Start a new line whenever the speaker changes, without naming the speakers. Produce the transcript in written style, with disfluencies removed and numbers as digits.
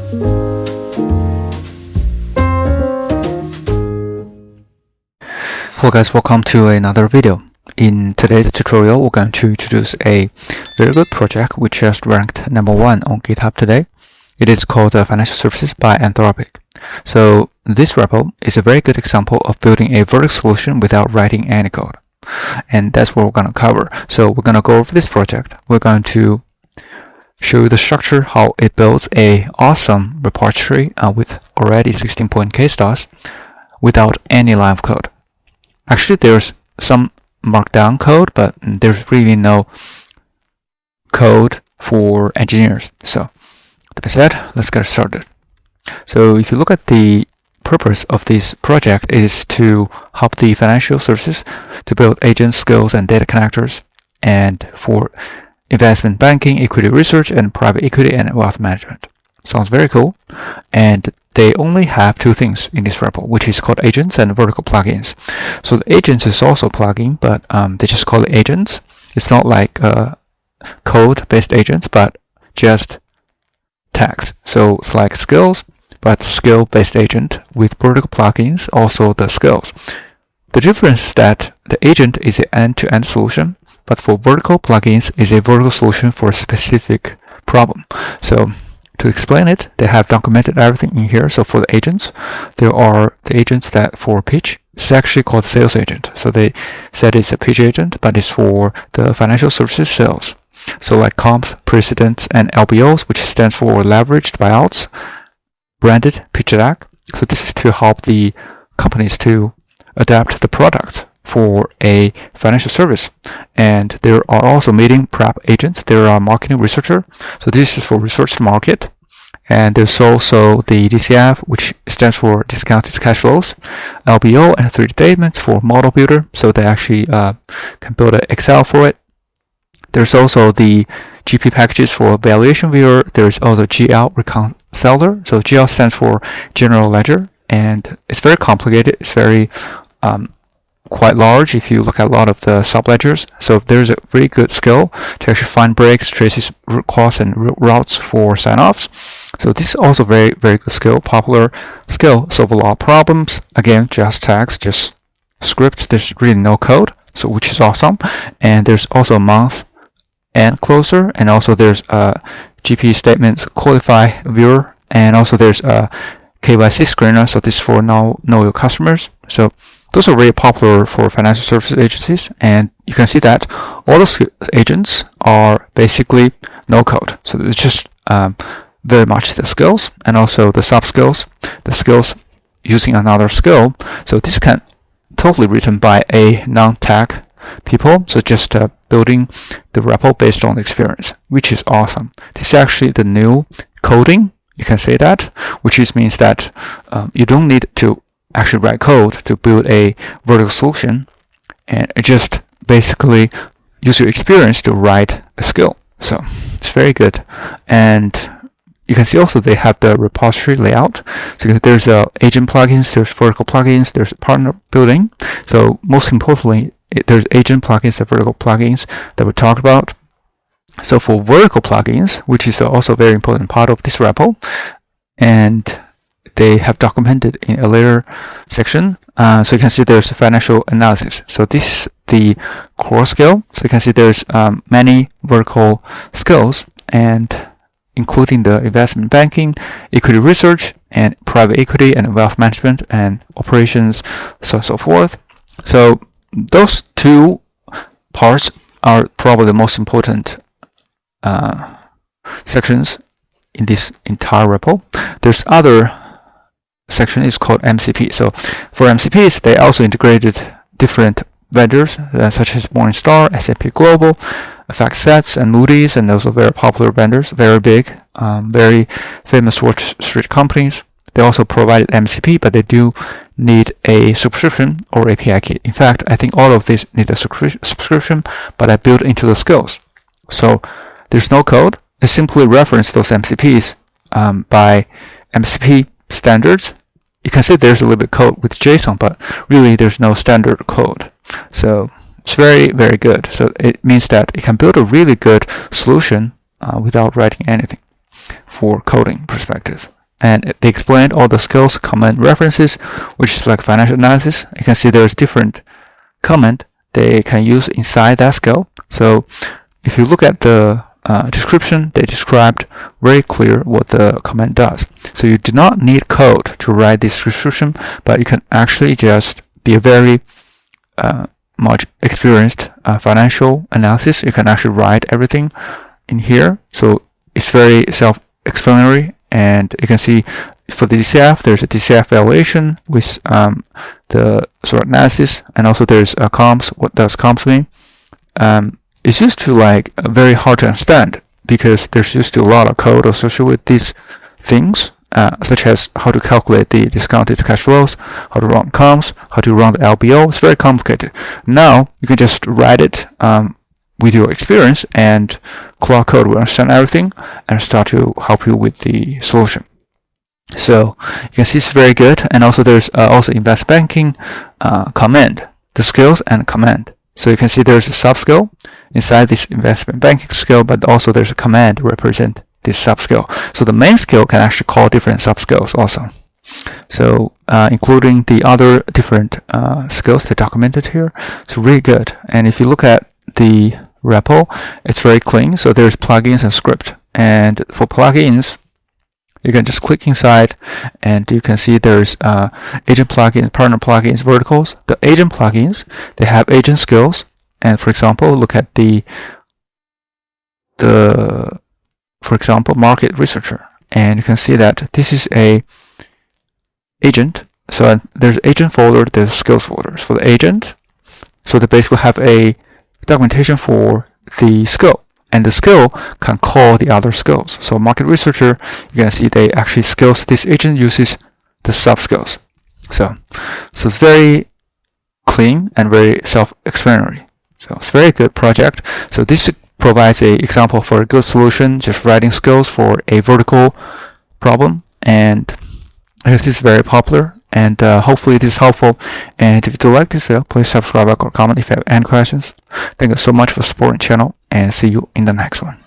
Hello guys, welcome to another video. In today's tutorial, we're going to introduce a very good project which just ranked #1 on GitHub today. It is called Financial Services by Anthropic. So this repo is a very good example of building a vertical solution without writing any code. And that's what we're going to cover. So we're going to go over this project. We're going to show you the structure, how it builds a awesome repository with already 16-point stars without any line of code. Actually, there's some markdown code, but there's really no code for engineers. So, like I said, let's get started. So if you look at the purpose of this project, it is to help the financial services to build agents, skills, and data connectors, and for investment banking, equity research, and private equity and wealth management. Sounds very cool. And they only have two things in this repo, which is called agents and vertical plugins. So the agents is also plugin, but they just call it agents. It's not like code-based agents, but just tags. So it's like skills, but skill-based agent with vertical plugins, also the skills. The difference is that the agent is an end-to-end solution, but for vertical plugins is a vertical solution for a specific problem. So to explain it, they have documented everything in here. So for the agents, there are the agents that for pitch, it's actually called sales agent. So they said it's a pitch agent, but it's for the financial services sales. So like comps, precedents, and LBOs, which stands for leveraged buyouts, branded pitch deck. So this is to help the companies to adapt the products for a financial service. And there are also meeting prep agents. There are marketing researcher. So this is for research market. And there's also the DCF, which stands for discounted cash flows, LBO, and 3D statements for model builder. So they actually can build an Excel for it. There's also the GP packages for valuation viewer. There's also GL reconciler. So GL stands for general ledger, and it's very complicated. It's very quite large if you look at a lot of the subledgers. So there's a very good skill to actually find breaks, traces, root cause, and routes for sign-offs. So this is also very, very good skill, popular skill. Solve a lot of problems. Again, just tags, just script. There's really no code, so which is awesome. And there's also month and closer, and also there's GP statements, qualify viewer, and also there's a KYC screener. So this is for know your customers. So those are very popular for financial services agencies, and you can see that all the agents are basically no code. So it's just very much the skills and also the sub skills, the skills using another skill. So this can totally written by a non-tech people. So just building the repo based on the experience, which is awesome. This is actually the new coding. You can say that, which means that you don't need to actually write code to build a vertical solution, and just basically use your experience to write a skill. So it's very good. And you can see also they have the repository layout. So there's agent plugins, there's vertical plugins, there's partner building. So most importantly, there's agent plugins and vertical plugins that we talked about. So for vertical plugins, which is also a very important part of this repo, and they have documented in a later section. So you can see there's a financial analysis. So this is the core skill. So you can see there's many vertical skills, and including the investment banking, equity research, and private equity and wealth management and operations, so forth. So those two parts are probably the most important sections in this entire repo. There's other section is called MCP. So for MCPs, they also integrated different vendors such as Morningstar, S&P Global, FactSets, and Moody's, and those are very popular vendors, very big, very famous Wall Street companies. They also provided MCP, but they do need a subscription or API key. In fact, I think all of these need a subscription, but I built into the skills. So there's no code. I simply reference those MCPs by MCP standards. You can see there's a little bit code with JSON, but really there's no standard code. So it's very, very good. So it means that it can build a really good solution without writing anything for coding perspective. and they explained all the skills, command references, which is like financial analysis. You can see there's different command they can use inside that skill. So if you look at the description, they described very clear what the command does. So you do not need code to write this description, but you can actually just be a very much experienced financial analysis. You can actually write everything in here. So it's very self-explanatory, and you can see for the DCF, there's a DCF valuation with the sort of analysis, and also there's comps. What does comps mean? It's used to like very hard to understand because there's used to a lot of code associated with these things, such as how to calculate the discounted cash flows, how to run comps, how to run the LBO. It's very complicated. Now you can just write it with your experience, and Claude Code will understand everything and start to help you with the solution. So you can see it's very good. And also there's also investment banking command, the skills and command. So you can see there's a sub-skill inside this investment banking skill, but also there's a command to represent this sub-skill. So the main skill can actually call different sub-skills also. So including the other different skills they documented here. It's really good. And if you look at the repo, it's very clean. So there's plugins and script. And for plugins, you can just click inside and you can see there's agent plugins, partner plugins, verticals. The agent plugins, they have agent skills. And for example, look at for example, market researcher. And you can see that this is a agent. So there's agent folder, there's skills folders for the agent. So they basically have a documentation for the skill. And the skill can call the other skills. So market researcher, you can see they actually skills this agent uses the sub skills. So it's very clean and very self-explanatory. So it's a very good project. So this provides an example for a good solution, just writing skills for a vertical problem. And I guess this is very popular. And hopefully this is helpful. And if you do like this video, please subscribe, like, or comment if you have any questions. Thank you so much for supporting the channel, and see you in the next one.